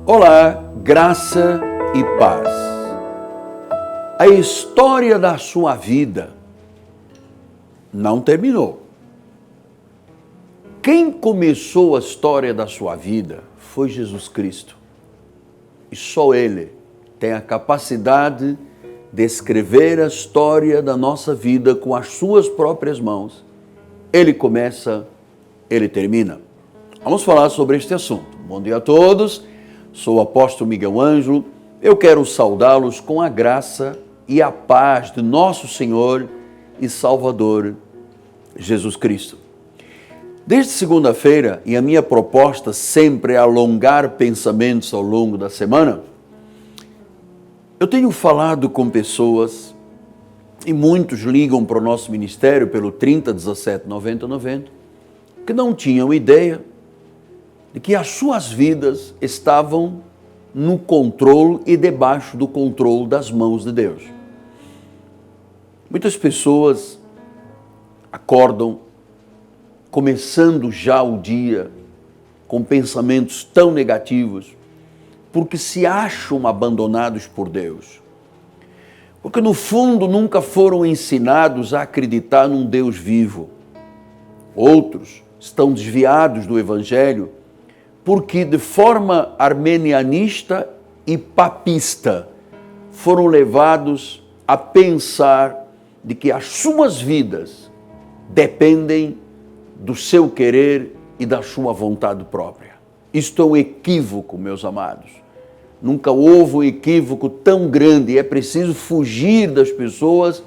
Olá, graça e paz. A história da sua vida não terminou. Quem começou a história da sua vida foi Jesus Cristo. E só Ele tem a capacidade de escrever a história da nossa vida com as suas próprias mãos. Ele começa, Ele termina. Vamos falar sobre este assunto. Bom dia a todos. Sou o apóstolo Miguel Ângelo, eu quero saudá-los com a graça e a paz de nosso Senhor e Salvador Jesus Cristo. Desde segunda-feira, e a minha proposta sempre é alongar pensamentos ao longo da semana, eu tenho falado com pessoas, e muitos ligam para o nosso ministério pelo 30 17 90 90, que não tinham ideia de que as suas vidas estavam no controle e debaixo do controle das mãos de Deus. Muitas pessoas acordam começando já o dia com pensamentos tão negativos porque se acham abandonados por Deus. Porque no fundo nunca foram ensinados a acreditar num Deus vivo. Outros estão desviados do Evangelho porque de forma armenianista e papista foram levados a pensar de que as suas vidas dependem do seu querer e da sua vontade própria. Isto é um equívoco, meus amados. Nunca houve um equívoco tão grande. É preciso fugir das pessoas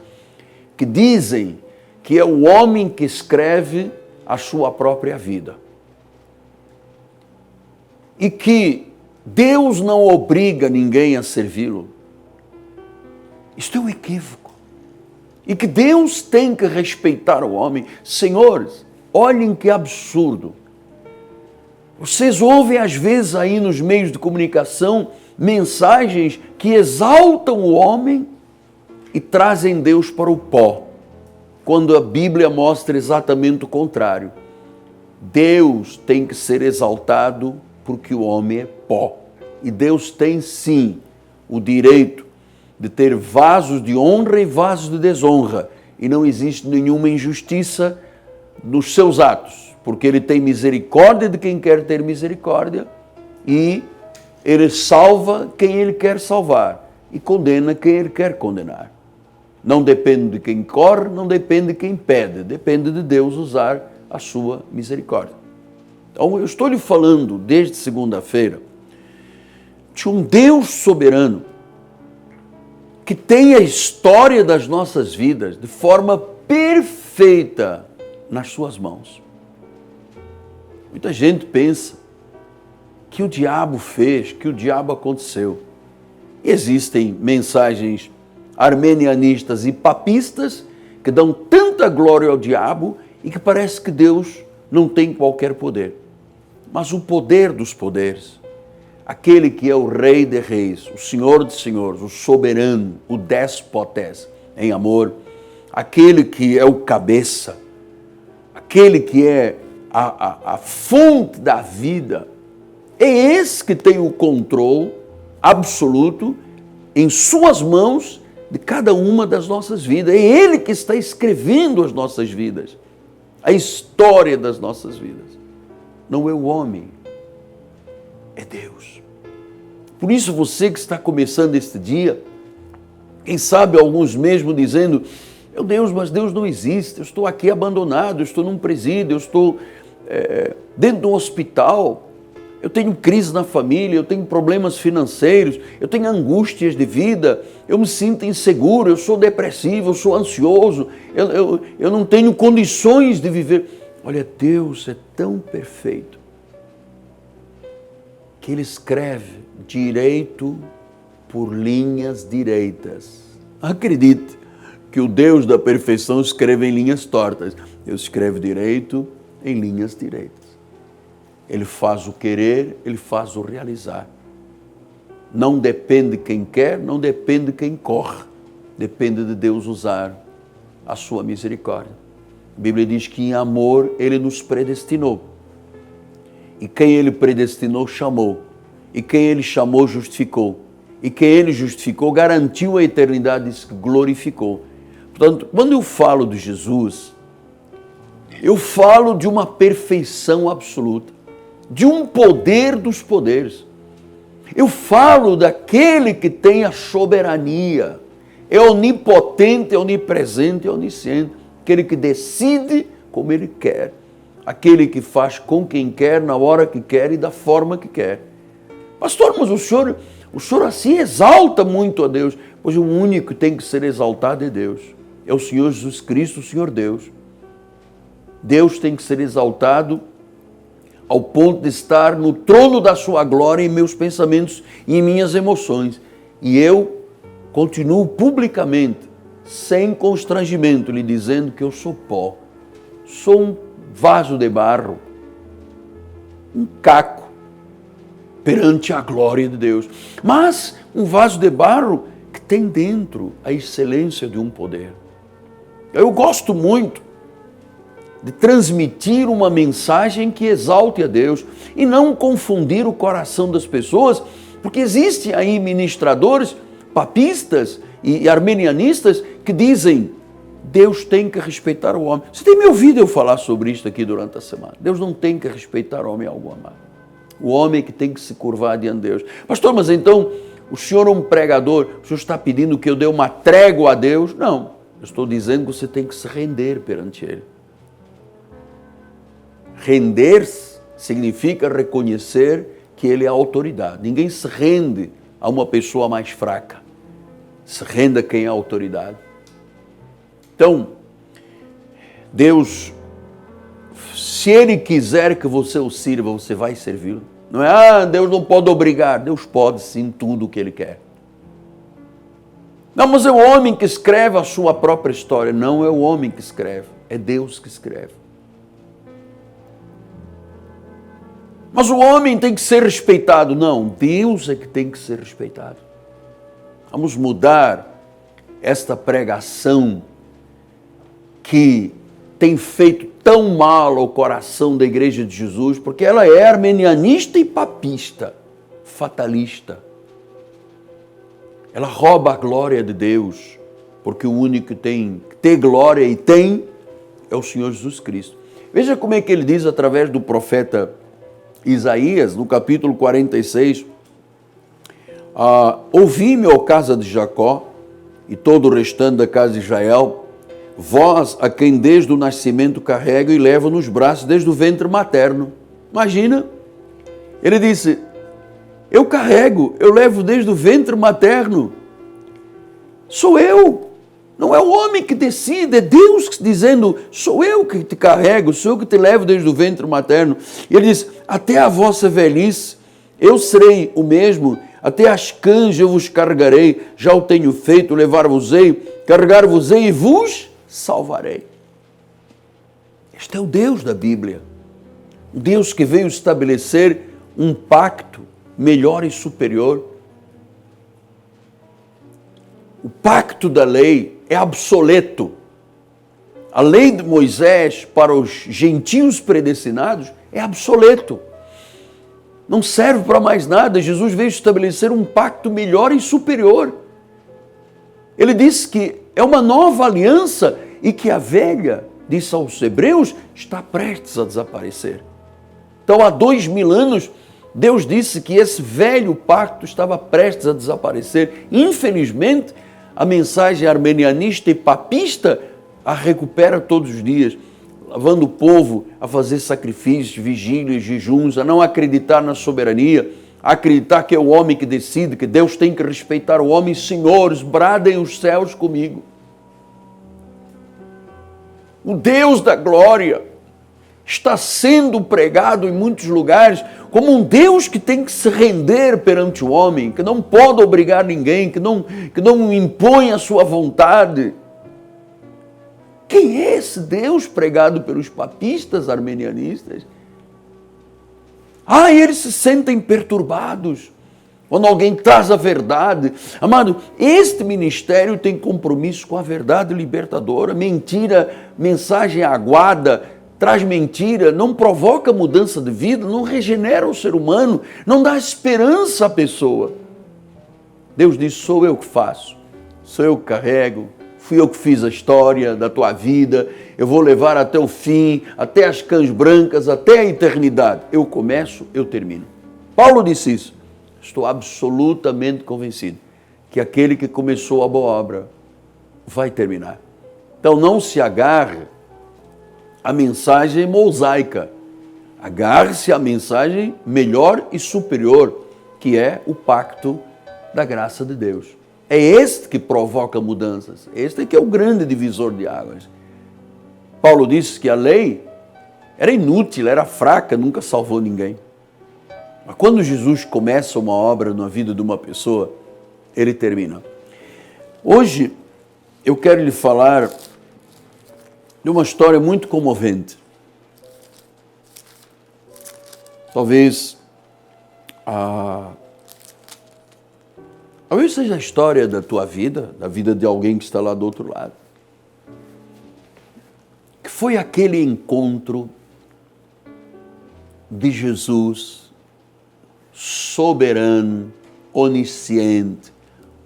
que dizem que é o homem que escreve a sua própria vida. E que Deus não obriga ninguém a servi-lo. Isto é um equívoco. E que Deus tem que respeitar o homem. Senhores, olhem que absurdo. Vocês ouvem às vezes aí nos meios de comunicação mensagens que exaltam o homem e trazem Deus para o pó, quando a Bíblia mostra exatamente o contrário. Deus tem que ser exaltado porque o homem é pó. E Deus tem sim o direito de ter vasos de honra e vasos de desonra. E não existe nenhuma injustiça nos seus atos, porque Ele tem misericórdia de quem quer ter misericórdia e Ele salva quem Ele quer salvar e condena quem Ele quer condenar. Não depende de quem corre, não depende de quem pede, depende de Deus usar a sua misericórdia. Então, eu estou lhe falando desde segunda-feira de um Deus soberano que tem a história das nossas vidas de forma perfeita nas suas mãos. Muita gente pensa que o diabo fez, que o diabo aconteceu. Existem mensagens armenianistas e papistas que dão tanta glória ao diabo e que parece que Deus não tem qualquer poder. Mas o poder dos poderes, aquele que é o Rei de Reis, o Senhor de Senhores, o soberano, o déspotes em amor, aquele que é o cabeça, aquele que é a fonte da vida, é esse que tem o controle absoluto em suas mãos de cada uma das nossas vidas. É Ele que está escrevendo as nossas vidas, a história das nossas vidas. Não é o homem, é Deus. Por isso você que está começando este dia, quem sabe alguns mesmo dizendo, meu Deus, mas Deus não existe, eu estou aqui abandonado, eu estou num presídio, eu estou dentro de um hospital, eu tenho crise na família, eu tenho problemas financeiros, eu tenho angústias de vida, eu me sinto inseguro, eu sou depressivo, eu sou ansioso, eu não tenho condições de viver. Olha, Deus é tão perfeito que Ele escreve direito por linhas direitas. Acredite que o Deus da perfeição escreve em linhas tortas. Deus escreve direito em linhas direitas. Ele faz o querer, Ele faz o realizar. Não depende de quem quer, não depende de quem corre. Depende de Deus usar a sua misericórdia. A Bíblia diz que em amor Ele nos predestinou. E quem Ele predestinou, chamou. E quem ele chamou, justificou. E quem ele justificou, garantiu a eternidade, diz que glorificou. Portanto, quando eu falo de Jesus, eu falo de uma perfeição absoluta, de um poder dos poderes. Eu falo daquele que tem a soberania, é onipotente, é onipresente, é onisciente, aquele que decide como ele quer, aquele que faz com quem quer, na hora que quer e da forma que quer. Pastor, mas o senhor assim exalta muito a Deus. Pois o único que tem que ser exaltado é Deus. É o Senhor Jesus Cristo, o Senhor Deus. Deus tem que ser exaltado ao ponto de estar no trono da sua glória em meus pensamentos e em minhas emoções. E eu continuo publicamente, sem constrangimento, lhe dizendo que eu sou pó, sou um vaso de barro, um caco perante a glória de Deus. Mas um vaso de barro que tem dentro a excelência de um poder. Eu gosto muito de transmitir uma mensagem que exalte a Deus e não confundir o coração das pessoas, porque existem aí ministradores papistas e armenianistas que dizem: Deus tem que respeitar o homem. Você tem me ouvido eu falar sobre isso aqui durante a semana. Deus não tem que respeitar o homem algum, amado. O homem é que tem que se curvar diante de Deus. Pastor, mas então o senhor é um pregador, o senhor está pedindo que eu dê uma trégua a Deus? Não, eu estou dizendo que você tem que se render perante Ele. Render-se significa reconhecer que Ele é a autoridade. Ninguém se rende a uma pessoa mais fraca. Se rende a quem é a autoridade. Então, Deus, se Ele quiser que você o sirva, você vai servi-lo. Não é, Deus não pode obrigar. Deus pode sim tudo o que Ele quer. Não, mas é o homem que escreve a sua própria história. Não é o homem que escreve, é Deus que escreve. Mas o homem tem que ser respeitado. Não, Deus é que tem que ser respeitado. Vamos mudar esta pregação que tem feito tão mal ao coração da Igreja de Jesus, porque ela é armenianista e papista, fatalista. Ela rouba a glória de Deus, porque o único que tem que ter glória e tem é o Senhor Jesus Cristo. Veja como é que ele diz através do profeta Isaías, no capítulo 46, ouvi-me, ó casa de Jacó, e todo o restante da casa de Israel, vós a quem desde o nascimento carrego e levo nos braços desde o ventre materno. Imagina, ele disse, eu carrego, eu levo desde o ventre materno. Sou eu, não é o homem que decide, é Deus dizendo, sou eu que te carrego, sou eu que te levo desde o ventre materno. E ele diz, até a vossa velhice, eu serei o mesmo, até as cães eu vos carregarei, já o tenho feito, levar-vos-ei, carregar-vos-ei e vos salvarei. Este é o Deus da Bíblia, o Deus que veio estabelecer um pacto melhor e superior. O pacto da lei é obsoleto. A lei de Moisés para os gentios predestinados é obsoleto. Não serve para mais nada. Jesus veio estabelecer um pacto melhor e superior. Ele disse que é uma nova aliança e que a velha, disse aos hebreus, está prestes a desaparecer. Então, há 2000 anos, Deus disse que esse velho pacto estava prestes a desaparecer. Infelizmente, a mensagem armenianista e papista a recupera todos os dias, levando o povo a fazer sacrifícios, vigílias, jejuns, a não acreditar na soberania, a acreditar que é o homem que decide, que Deus tem que respeitar o homem. Senhores, bradem os céus comigo. O Deus da glória está sendo pregado em muitos lugares como um Deus que tem que se render perante o homem, que não pode obrigar ninguém, que não impõe a sua vontade. Quem é esse Deus pregado pelos papistas armenianistas? Eles se sentem perturbados quando alguém traz a verdade. Amado, este ministério tem compromisso com a verdade libertadora. Mentira, mensagem aguada, traz mentira, não provoca mudança de vida, não regenera o ser humano, não dá esperança à pessoa. Deus diz, sou eu que faço, sou eu que carrego, fui eu que fiz a história da tua vida, eu vou levar até o fim, até as cãs brancas, até a eternidade. Eu começo, eu termino. Paulo disse isso. Estou absolutamente convencido que aquele que começou a boa obra vai terminar. Então não se agarre à mensagem mosaica. Agarre-se à mensagem melhor e superior, que é o pacto da graça de Deus. É este que provoca mudanças. Este é que é o grande divisor de águas. Paulo disse que a lei era inútil, era fraca, nunca salvou ninguém. Mas quando Jesus começa uma obra na vida de uma pessoa, ele termina. Hoje eu quero lhe falar de uma história muito comovente. Talvez talvez seja a história da tua vida, da vida de alguém que está lá do outro lado. Que foi aquele encontro de Jesus soberano, onisciente,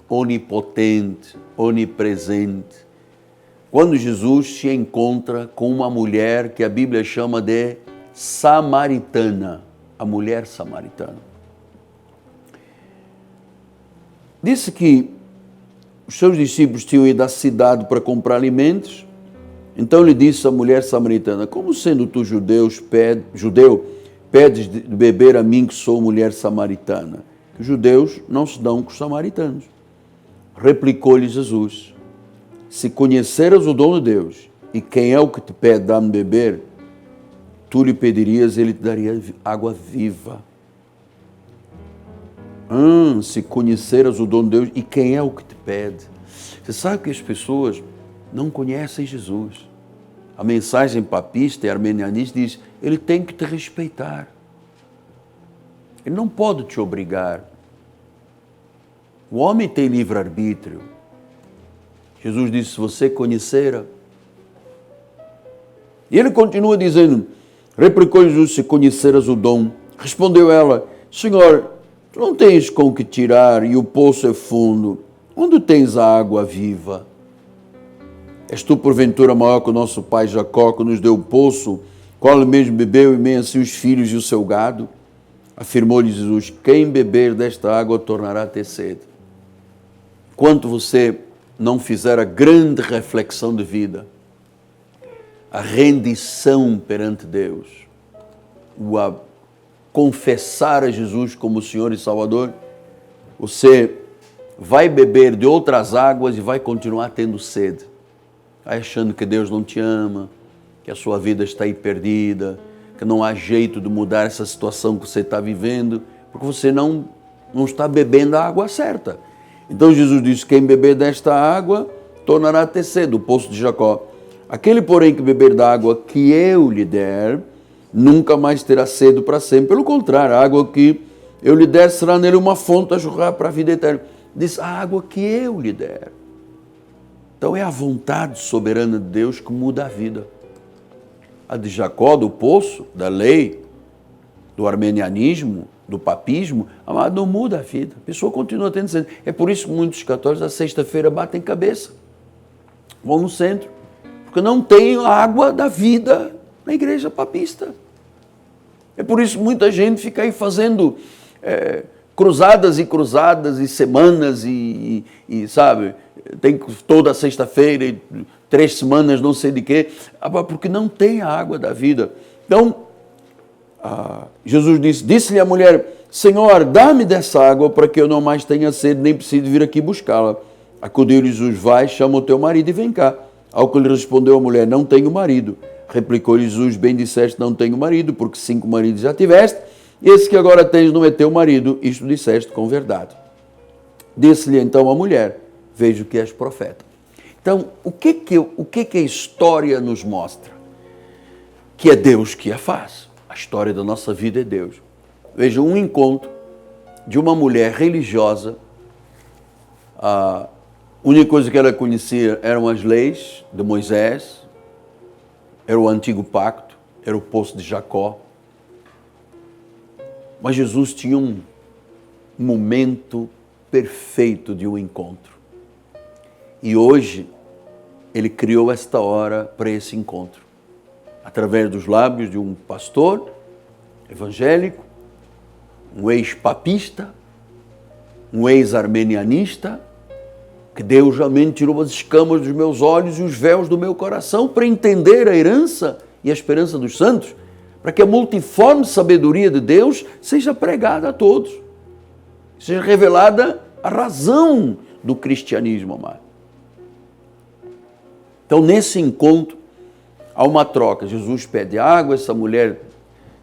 onipotente, onipresente. Quando Jesus se encontra com uma mulher que a Bíblia chama de samaritana, a mulher samaritana. Disse que os seus discípulos tinham ido à cidade para comprar alimentos. Então lhe disse a mulher samaritana, como sendo tu judeu, pedes de beber a mim que sou mulher samaritana? Que os judeus não se dão com os samaritanos. Replicou-lhe Jesus, se conheceras o dom de Deus e quem é o que te pede dar-me beber, tu lhe pedirias, ele te daria água viva. Se conheceras o dom de Deus e quem é o que te pede. Você sabe que as pessoas não conhecem Jesus. A mensagem papista e armenianista diz, ele tem que te respeitar. Ele não pode te obrigar. O homem tem livre-arbítrio. Jesus disse, se você conhecera. E ele continua dizendo, replicou Jesus, se conheceras o dom. Respondeu ela, Senhor, tu não tens com que tirar e o poço é fundo. Onde tens a água viva? És tu, porventura, maior que o nosso pai Jacó, que nos deu o poço, qual ele mesmo bebeu e meio assim os filhos e o seu gado? Afirmou-lhe Jesus, quem beber desta água tornará a ter sede. Enquanto você não fizer a grande reflexão de vida, a rendição perante Deus, o confessar a Jesus como Senhor e Salvador, você vai beber de outras águas e vai continuar tendo sede. Vai achando que Deus não te ama, que a sua vida está aí perdida, que não há jeito de mudar essa situação que você está vivendo, porque você não está bebendo a água certa. Então Jesus disse, quem beber desta água, tornará a ter sede, o poço de Jacó. Aquele, porém, que beber da água que eu lhe der, nunca mais terá sede para sempre. Pelo contrário, a água que eu lhe der será nele uma fonte a jorrar para a vida eterna. Diz, a água que eu lhe der. Então é a vontade soberana de Deus que muda a vida. A de Jacó, do poço, da lei, do armenianismo, do papismo, amado, não muda a vida. A pessoa continua tendo sede. É por isso que muitos católicos, à sexta-feira, batem cabeça. Vão no centro. Porque não tem a água da vida na igreja papista. É por isso que muita gente fica aí fazendo cruzadas e semanas e sabe, tem toda sexta-feira e 3 semanas não sei de quê, porque não tem a água da vida. Então, Jesus disse-lhe a mulher, Senhor, dá-me dessa água para que eu não mais tenha sede, nem precise vir aqui buscá-la. Acudiu-lhe Jesus, vai, chama o teu marido e vem cá. Ao que lhe respondeu a mulher, não tenho marido. Replicou-lhe Jesus, bem disseste, não tenho marido, porque 5 maridos já tiveste, esse que agora tens não é teu marido, isto disseste com verdade. Disse-lhe então a mulher, vejo que és profeta. Então, o que a história nos mostra? Que é Deus que a faz. A história da nossa vida é Deus. Veja, um encontro de uma mulher religiosa, a única coisa que ela conhecia eram as leis de Moisés, era o antigo pacto, era o poço de Jacó. Mas Jesus tinha um momento perfeito de um encontro. E hoje, Ele criou esta hora para esse encontro. Através dos lábios de um pastor evangélico, um ex-papista, um ex-armenianista, que Deus realmente tirou as escamas dos meus olhos e os véus do meu coração para entender a herança e a esperança dos santos, para que a multiforme sabedoria de Deus seja pregada a todos, seja revelada a razão do cristianismo, amado. Então, nesse encontro, há uma troca. Jesus pede água, essa mulher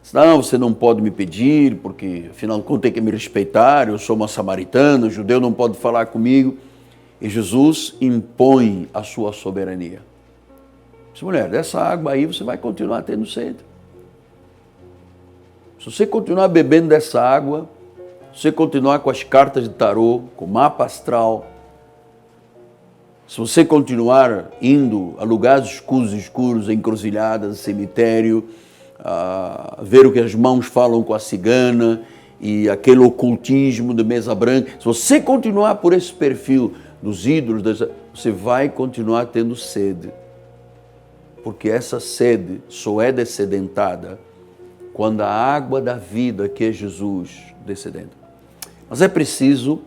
diz, não, você não pode me pedir, porque afinal de contas tem que me respeitar, eu sou uma samaritana, judeu não pode falar comigo. E Jesus impõe a sua soberania. Diz, mulher, dessa água aí você vai continuar tendo sede. Se você continuar bebendo dessa água, se você continuar com as cartas de tarô, com o mapa astral, se você continuar indo a lugares escuros, encruzilhadas, cemitério, a ver o que as mãos falam com a cigana e aquele ocultismo de mesa branca, se você continuar por esse perfil dos ídolos, você vai continuar tendo sede. Porque essa sede só é descedentada quando a água da vida, que é Jesus, descedenta. Mas é preciso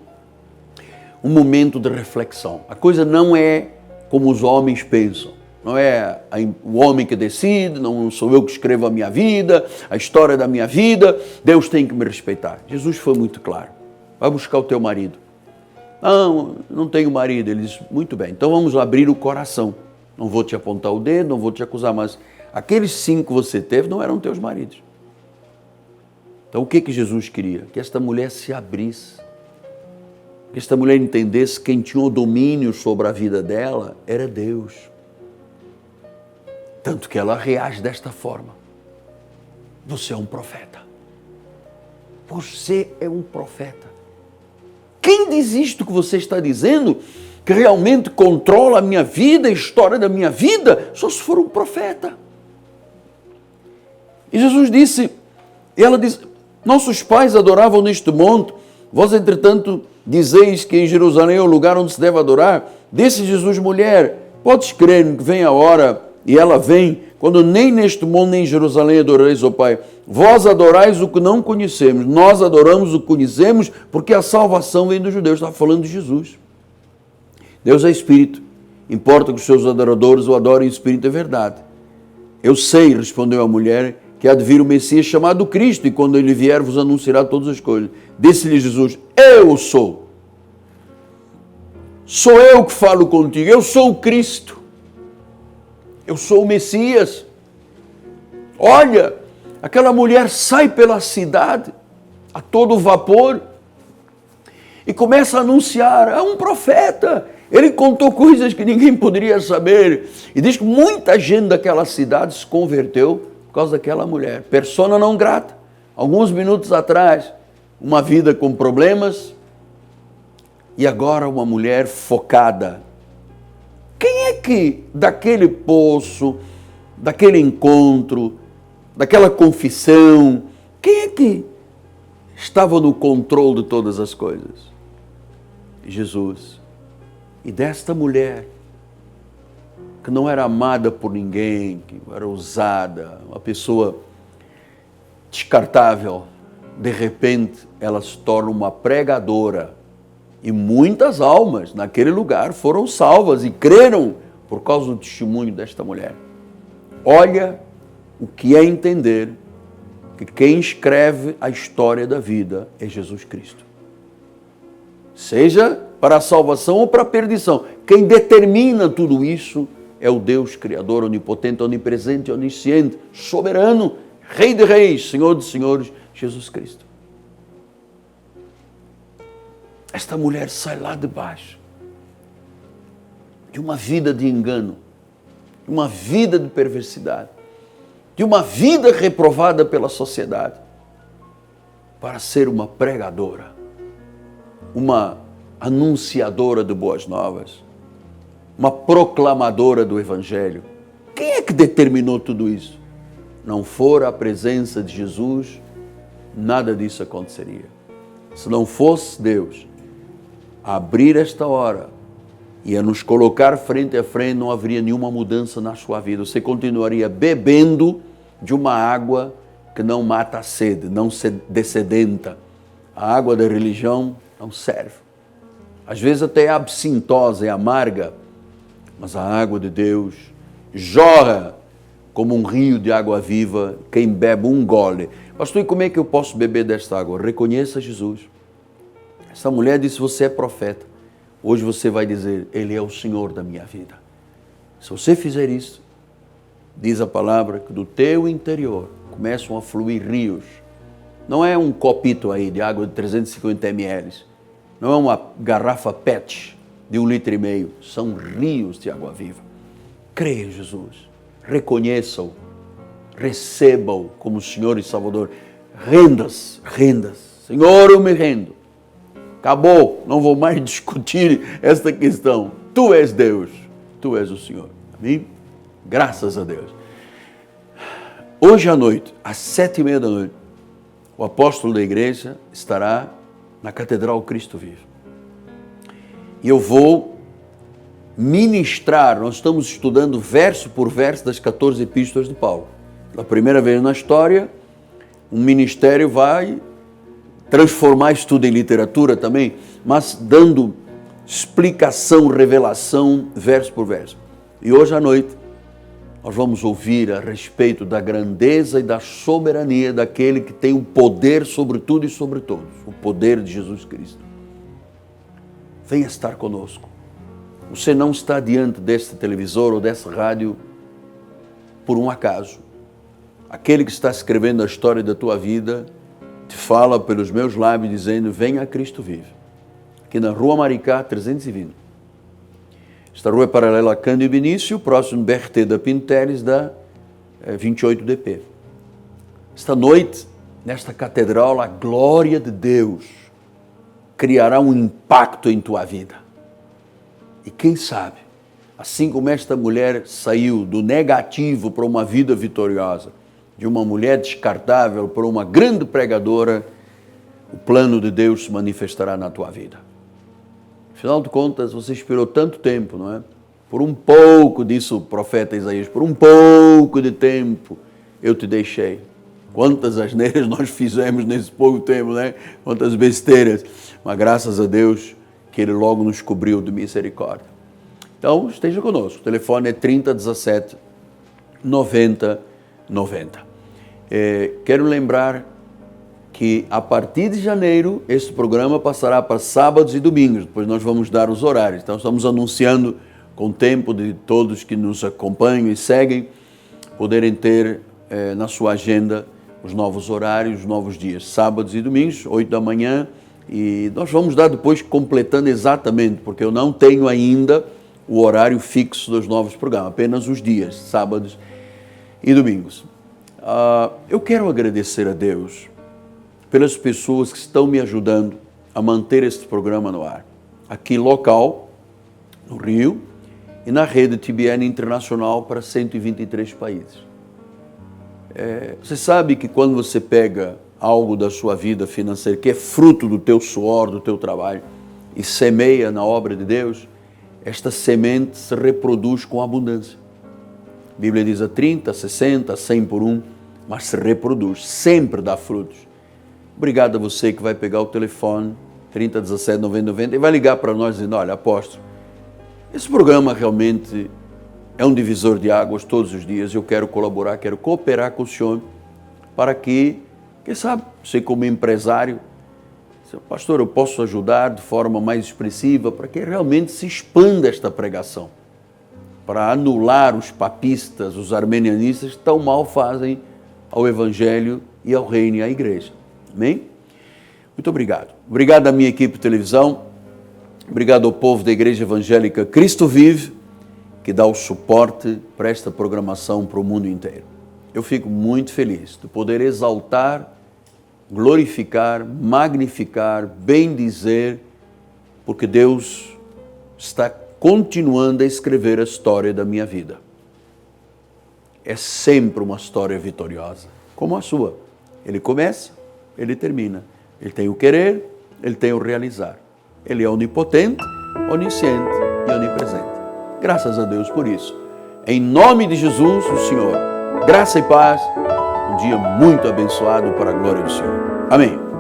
um momento de reflexão. A coisa não é como os homens pensam. Não é o homem que decide, não sou eu que escrevo a minha vida, a história da minha vida. Deus tem que me respeitar. Jesus foi muito claro. Vai buscar o teu marido. Não tenho marido. Ele diz, muito bem, então vamos abrir o coração. Não vou te apontar o dedo, não vou te acusar, mas aqueles 5 que você teve não eram teus maridos. Então o que Jesus queria? Que esta mulher se abrisse. Que esta mulher entendesse que quem tinha o domínio sobre a vida dela era Deus. Tanto que ela reage desta forma. Você é um profeta. Você é um profeta. Quem diz isto que você está dizendo, que realmente controla a minha vida, a história da minha vida, só se for um profeta. E Jesus disse, e ela disse, nossos pais adoravam neste monte, vós entretanto dizeis que em Jerusalém é o lugar onde se deve adorar. Disse Jesus, mulher, podes crer que vem a hora, e ela vem, quando nem neste monte nem em Jerusalém adorareis ao Pai. Vós adorais o que não conhecemos, nós adoramos o que conhecemos, porque a salvação vem dos judeus. Estava falando de Jesus. Deus é Espírito, importa que os seus adoradores o adorem em Espírito e verdade. Eu sei, respondeu a mulher, que há de vir o Messias chamado Cristo, e quando ele vier vos anunciará todas as coisas. Disse-lhe Jesus, eu sou. Sou eu que falo contigo, eu sou o Cristo. Eu sou o Messias. Olha, aquela mulher sai pela cidade, a todo vapor, e começa a anunciar, é um profeta. Ele contou coisas que ninguém poderia saber. E diz que muita gente daquela cidade se converteu por causa daquela mulher. Persona não grata. Alguns minutos atrás, uma vida com problemas, e agora uma mulher focada. Quem é que daquele poço, daquele encontro, daquela confissão, quem é que estava no controle de todas as coisas? Jesus. E desta mulher, que não era amada por ninguém, que era usada, uma pessoa descartável, de repente ela se torna uma pregadora. E muitas almas naquele lugar foram salvas e creram por causa do testemunho desta mulher. Olha o que é entender que quem escreve a história da vida é Jesus Cristo. Seja para a salvação ou para a perdição. Quem determina tudo isso é o Deus Criador, onipotente, onipresente, onisciente, soberano, Rei de reis, Senhor de senhores, Jesus Cristo. Esta mulher sai lá de baixo, de uma vida de engano, de uma vida de perversidade, de uma vida reprovada pela sociedade, para ser uma pregadora, uma anunciadora de boas novas, uma proclamadora do Evangelho. Quem é que determinou tudo isso? não for a presença de Jesus, nada disso aconteceria. Se não fosse Deus a abrir esta hora e a nos colocar frente a frente, não haveria nenhuma mudança na sua vida. Você continuaria bebendo de uma água que não mata a sede, não se dessedenta. A água da religião não serve. Às vezes até é absintosa, é amarga, mas a água de Deus jorra como um rio de água viva, quem bebe um gole. Pastor, e como é que eu posso beber desta água? Reconheça Jesus. Essa mulher disse, você é profeta. Hoje você vai dizer, Ele é o Senhor da minha vida. Se você fizer isso, diz a palavra que do teu interior começam a fluir rios. Não é um copito aí de água de 350 ml. Não é uma garrafa PET de 1,5 litro. São rios de água viva. Creia em Jesus. Reconheça-o. Receba-o como Senhor e Salvador. Renda-se. Senhor, eu me rendo. Acabou. Não vou mais discutir esta questão. Tu és Deus. Tu és o Senhor. Amém? Graças a Deus. Hoje à noite, às 7:30 da noite, o apóstolo da igreja estará na Catedral Cristo Vive. E eu vou ministrar, nós estamos estudando verso por verso das 14 epístolas de Paulo. Pela primeira vez na história, um ministério vai transformar isso tudo em literatura também, mas dando explicação, revelação, verso por verso. E hoje à noite, nós vamos ouvir a respeito da grandeza e da soberania daquele que tem o poder sobre tudo e sobre todos, o poder de Jesus Cristo. Venha estar conosco. Você não está diante deste televisor ou dessa rádio por um acaso. Aquele que está escrevendo a história da tua vida te fala pelos meus lábios dizendo, venha a Cristo Vive. Aqui na Rua Maricá 320. Esta rua é paralela a Cândido Benício, próximo BRT da Pinteres, da 28DP. Esta noite, nesta catedral, a glória de Deus criará um impacto em tua vida. E quem sabe, assim como esta mulher saiu do negativo para uma vida vitoriosa, de uma mulher descartável para uma grande pregadora, o plano de Deus se manifestará na tua vida. Afinal de contas, você esperou tanto tempo, não é? Por um pouco, disse o profeta Isaías, por um pouco de tempo eu te deixei. Quantas asneiras nós fizemos nesse pouco tempo, né? Quantas besteiras. Mas graças a Deus que Ele logo nos cobriu de misericórdia. Então, esteja conosco. O telefone é 3017 90 90. Quero lembrar que a partir de janeiro, este programa passará para sábados e domingos, depois nós vamos dar os horários. Então, estamos anunciando com o tempo de todos que nos acompanham e seguem, poderem ter na sua agenda os novos horários, os novos dias, sábados e domingos, 8 da manhã, e nós vamos dar depois completando exatamente, porque eu não tenho ainda o horário fixo dos novos programas, apenas os dias, sábados e domingos. Eu quero agradecer a Deus pelas pessoas que estão me ajudando a manter este programa no ar. Aqui local, no Rio, e na rede TBN Internacional para 123 países. Você sabe que quando você pega algo da sua vida financeira, que é fruto do teu suor, do teu trabalho, e semeia na obra de Deus, esta semente se reproduz com abundância. A Bíblia diz a 30, 60, 100 por um, mas se reproduz, sempre dá frutos. Obrigado a você que vai pegar o telefone 3017 90 90 e vai ligar para nós dizendo, olha, apóstolo, esse programa realmente é um divisor de águas todos os dias, eu quero colaborar, quero cooperar com o senhor para que, quem sabe, você como empresário, pastor, eu posso ajudar de forma mais expressiva para que realmente se expanda esta pregação, para anular os papistas, os armenianistas que tão mal fazem ao Evangelho e ao reino e à igreja. Amém? Muito obrigado. Obrigado à minha equipe de televisão, obrigado ao povo da Igreja Evangélica Cristo Vive, que dá o suporte para esta programação para o mundo inteiro. Eu fico muito feliz de poder exaltar, glorificar, magnificar, bendizer, porque Deus está continuando a escrever a história da minha vida. é sempre uma história vitoriosa, como a sua. Ele começa, ele termina. Ele tem o querer, ele tem o realizar. Ele é onipotente, onisciente e onipresente. Graças a Deus por isso. Em nome de Jesus, o Senhor, graça e paz, um dia muito abençoado para a glória do Senhor. Amém.